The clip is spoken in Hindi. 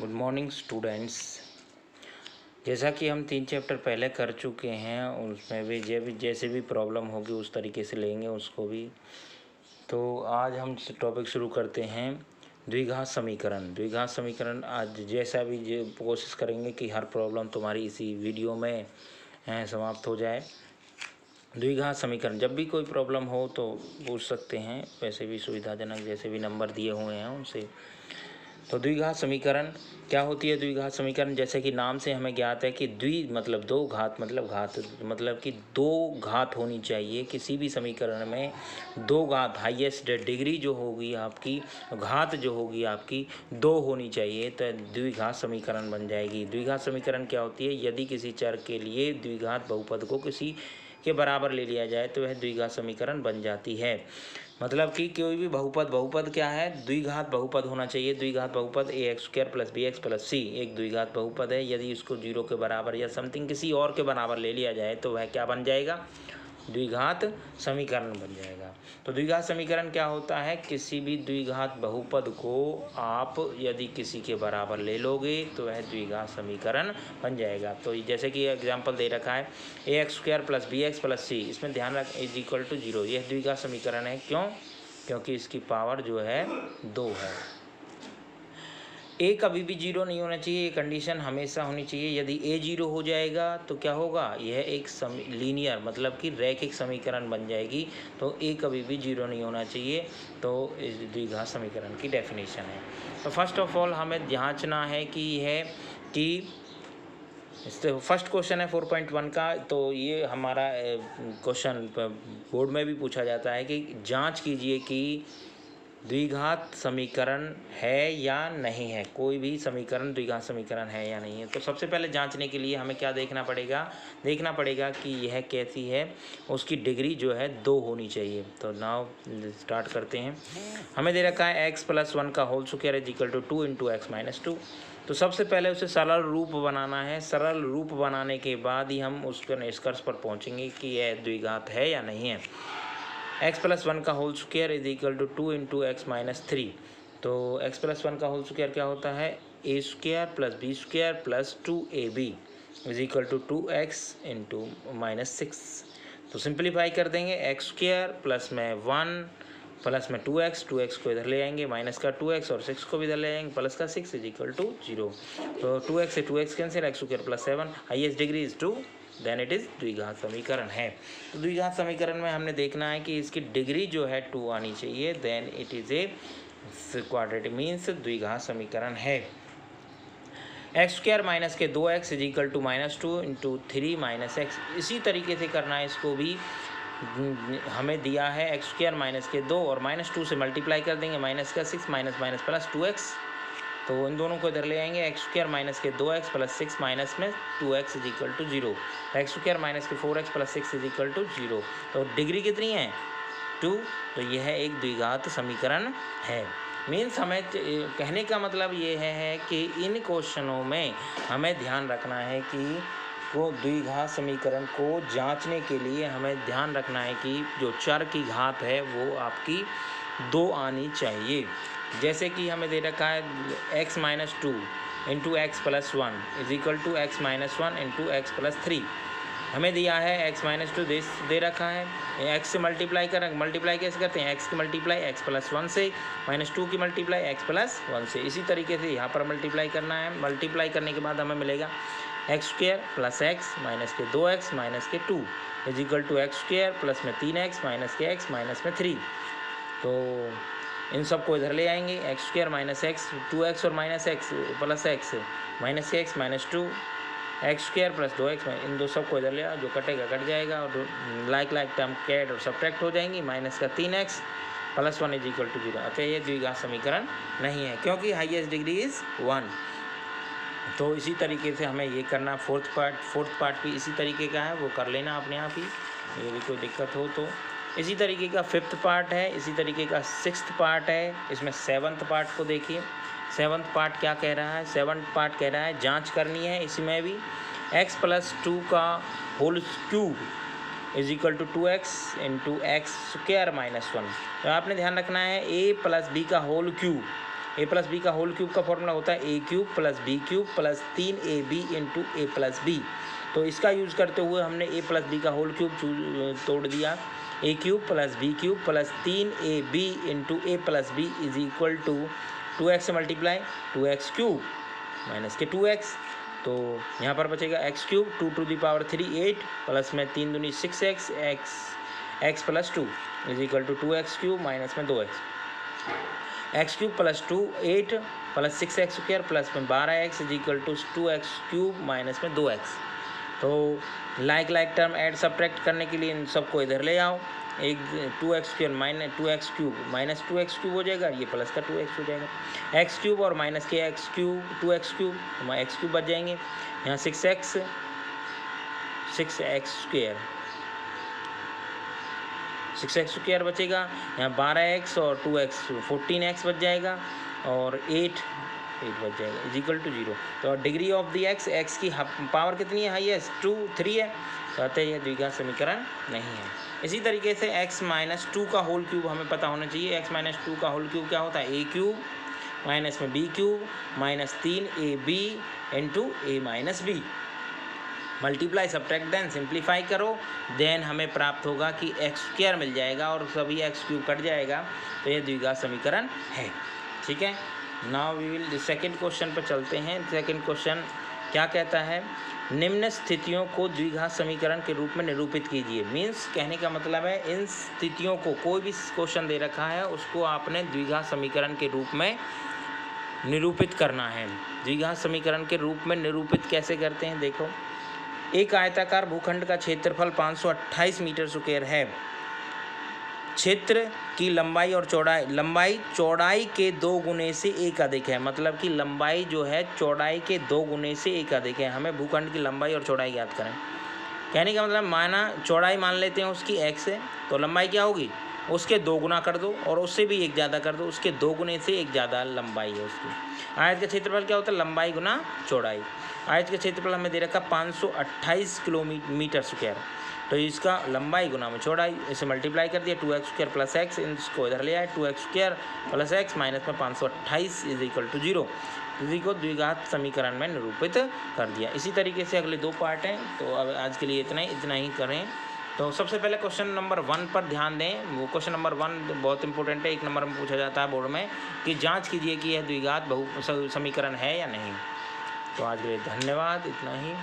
Good morning students. जैसा कि हम 3 चैप्टर पहले कर चुके हैं, उसमें भी जैसे भी प्रॉब्लम होगी उस तरीके से लेंगे उसको भी। तो आज हम टॉपिक शुरू करते हैं द्विघात समीकरण। द्विघात समीकरण आज जैसा भी कोशिश करेंगे कि हर प्रॉब्लम तुम्हारी इसी वीडियो में समाप्त हो जाए। द्विघात समीकरण जब भी कोई प्रॉब्लम हो तो पूछ सकते हैं, वैसे भी सुविधाजनक जैसे भी नंबर दिए हुए हैं उनसे। तो द्विघात समीकरण क्या होती है? द्विघात समीकरण जैसे कि नाम से हमें ज्ञात है कि द्वि मतलब दो, घात मतलब घात, मतलब कि दो घात होनी चाहिए किसी भी समीकरण में। दो घात हाईएस्ट डिग्री जो होगी आपकी, घात जो होगी आपकी 2 होनी चाहिए, तो द्विघात समीकरण बन जाएगी। द्विघात समीकरण क्या होती है? यदि किसी चर के लिए द्विघात बहुपद को किसी के बराबर ले लिया जाए तो वह द्विघात समीकरण बन जाती है। मतलब कि कोई भी बहुपद क्या है? द्विघात बहुपद होना चाहिए। द्विघात बहुपद ax² + bx + c एक द्विघात बहुपद है। यदि इसको 0 के बराबर या समथिंग किसी और के बराबर ले लिया जाए तो वह क्या बन जाएगा? द्विघात समीकरण बन जाएगा। तो द्विघात समीकरण क्या होता है? किसी भी द्विघात बहुपद को आप यदि किसी के बराबर ले लोगे तो वह द्विघात समीकरण बन जाएगा। तो जैसे कि एग्जांपल दे रखा है ax² + bx + c, इसमें ध्यान रख = 0, यह द्विघात समीकरण है। क्यों? क्योंकि इसकी पावर जो है 2 है। ए कभी भी 0 नहीं होना चाहिए, ये कंडीशन हमेशा होनी चाहिए। यदि ए 0 हो जाएगा तो क्या होगा? यह एक लीनियर मतलब कि रैखिक समीकरण बन जाएगी। तो ए कभी भी 0 नहीं होना चाहिए। तो इस द्विघात समीकरण की डेफिनेशन है। तो फर्स्ट ऑफ ऑल हमें जांचना है कि यह कि इससे फर्स्ट क्वेश्चन है 4.1 का। तो ये हमारा क्वेश्चन बोर्ड में भी पूछा जाता है कि जांच कीजिए कि द्विघात समीकरण है या नहीं है। कोई भी समीकरण द्विघात समीकरण है या नहीं है। तो सबसे पहले जांचने के लिए हमें क्या देखना पड़ेगा? देखना पड़ेगा कि यह कैसी है, उसकी डिग्री जो है 2 होनी चाहिए। तो नाउ स्टार्ट करते हैं। हमें दे रखा है x + 1 का होल स्क्वायर = 2 × x - 2। तो सबसे पहले उसे सरल रूप बनाना है। सरल रूप बनाने के बाद ही हम उसके निष्कर्ष पर पहुंचेंगे कि यह द्विघात है या नहीं है। x + 1 का होल स्क्वायर = 2 × x - 3। तो x + 1 का होल स्क्वायर क्या होता है? a² + b² + 2ab = 2x × -6। तो सिंप्लीफाई कर देंगे। x² प्लस में 1 प्लस में 2x को इधर ले आएंगे, माइनस का 2x और 6 को भी इधर ले आएंगे, प्लस का 6 = 0। तो 2x से 2x cancel, x² + 7, highest degree is 2, then it is द्विघात समीकरण है। तो द्विघात समीकरण में हमने देखना है कि इसकी डिग्री जो है 2 आनी चाहिए, then it is a quadratic means द्विघात समीकरण है। x² माइनस के 2x = -2 × 3 - x। इसी तरीके से करना है इसको भी। हमें दिया है x² माइनस के 2 और -2 से मल्टीप्लाई कर देंगे, माइनस का 6 माइनस प्लस 2x। तो इन दोनों को इधर ले आएंगे। x² माइनस के 2x + 6 माइनस में 2x = 0। x² माइनस के 4x + 6 = 0। तो डिग्री कितनी है? 2। तो यह एक द्विघात समीकरण है। मीन्स हमें कहने का मतलब ये है कि इन क्वेश्चनों में हमें ध्यान रखना है कि वो द्विघात समीकरण को जांचने के लिए हमें ध्यान रखना है कि जो चर की घात है वो आपकी 2 आनी चाहिए। जैसे कि हमें दे रखा है x - 2 × x + 1 = x - 1 × x + 3। हमें दिया है x - 2 दे रखा है, x से मल्टीप्लाई करें। मल्टीप्लाई कैसे करते हैं? x की मल्टीप्लाई x + 1 से, -2 की मल्टीप्लाई x + 1 से। इसी तरीके से यहाँ पर मल्टीप्लाई करना है। मल्टीप्लाई करने के बाद हमें मिलेगा x² + x माइनस के 2x माइनस के 2 = x² प्लस में 3x माइनस के x माइनस में 3। तो इन सब को इधर ले आएंगे। x² - x 2x और -x प्लस x माइनस के x -2 x² + 2x, इन दो सब को इधर ले आओ, जो कटेगा कट जाएगा और लाइक टर्म कैट और सब्ट्रैक्ट हो जाएंगी। माइनस का 3x + 1 = 0। अतः ये द्विघात समीकरण नहीं है क्योंकि हाईएस्ट डिग्री इज 1। तो इसी तरीके से हमें ये करना। फोर्थ पार्ट भी इसी तरीके का है, वो कर लेना अपने आप ही, ये भी कोई दिक्कत हो तो। इसी तरीके का 5th पार्ट है, इसी तरीके का 6th पार्ट है। इसमें 7th पार्ट को देखिए। 7th पार्ट क्या कह रहा है? 7th पार्ट कह रहा है जांच करनी है इसमें भी। x + 2 का होल क्यूब = 2x × x² - 1। तो आपने ध्यान रखना है a + b का whole cube A plus B का होल क्यूब का फॉर्मूला होता है A cube plus B cube plus 3ab into A plus B. तो इसका यूज़ करते हुए हमने ए प्लस बी का होल क्यूब तोड़ दिया। A cube plus B cube plus 3ab into A plus B is equal to 2x से मल्टीप्लाई 2x क्यूब माइनस के 2x, तो यहाँ पर बचेगा x cube 2 to the power 3 8 plus में 3 दूनी 6x x प्लस 2 is equal to 2x cube minus में 2x, x cube plus 2 8 plus 6x square plus में 12x is equal to 2x cube minus में 2x। तो लाइक टर्म ऐड सब्ट्रैक्ट करने के लिए इन सबको इधर ले आओ। एक 2x square minus 2x cube minus 2x cube हो जाएगा, ये प्लस का 2x हो जाएगा। x क्यूब और माइनस के x cube 2x cube x cube बच जाएंगे। यहाँ 6x स्क्वायर बचेगा। यहाँ 12x और 2x 14x बच जाएगा और 8 बच जाएगा इज इक्वल टू 0। तो डिग्री ऑफ दी x की पावर कितनी है, हाईएस्ट 2 3 है, कहते हैं यह द्विघात समीकरण नहीं है। इसी तरीके से x माइनस 2 का होल क्यूब हमें पता होना चाहिए। x माइनस 2 का होल क्यूब क्या होता है, ए क्यूब माइनस में B cube minus 3ab into A minus B, multiply subtract then simplify करो, देन हमें प्राप्त होगा कि एक्स स्क्वायर मिल जाएगा और सभी एक्स क्यूब कट जाएगा, तो यह द्विघात समीकरण है। ठीक है, now we will second question पर चलते हैं। सेकंड क्वेश्चन क्या कहता है, निम्न स्थितियों को द्विघात समीकरण के रूप में निरूपित कीजिए। मीन्स कहने का मतलब है इन स्थितियों को, कोई भी क्वेश्चन दे रखा है उसको आपने द्विघात समीकरण के रूप में निरूपित करना है। द्विघात समीकरण के रूप में निरूपित कैसे करते हैं, देखो एक आयताकार भूखंड का क्षेत्रफल 528 मीटर स्क्वायर है। क्षेत्र की लंबाई और लंबाई चौड़ाई के 2 गुने से 1 अधिक है। मतलब कि लंबाई जो है चौड़ाई के 2 गुने से 1 अधिक है। हमें भूखंड की लंबाई और चौड़ाई ज्ञात करें। कहने का मतलब माना चौड़ाई मान लेते हैं उसकी x है, तो लंबाई क्या होगी, उसके 2 गुना कर दो और उससे भी 1 ज़्यादा कर दो, उसके 2 गुने से 1 ज़्यादा लंबाई है उसकी। आयत का क्षेत्रफल क्या होता है, लंबाई गुना चौड़ाई। आयत का क्षेत्रफल हमें दे रखा 528 किलोमीटर स्क्वायर, तो इसका लंबाई गुना में चौड़ाई, इसे मल्टीप्लाई कर दिया 2x स्क्वायर प्लस x, इसको इधर ले आए 2x square plus x minus में 528 इज इक्वल टू 0। इसी को द्विघात समीकरण में निरूपित कर दिया। इसी तरीके से अगले 2 पार्ट हैं, तो अब आज के लिए इतना ही करें। तो सबसे पहले क्वेश्चन नंबर 1 पर ध्यान दें। वो क्वेश्चन नंबर 1 बहुत इंपॉर्टेंट है, 1 नंबर में पूछा जाता है बोर्ड में कि जाँच कीजिए कि यह द्विघात समीकरण है या नहीं। तो आज के लिए धन्यवाद, इतना ही।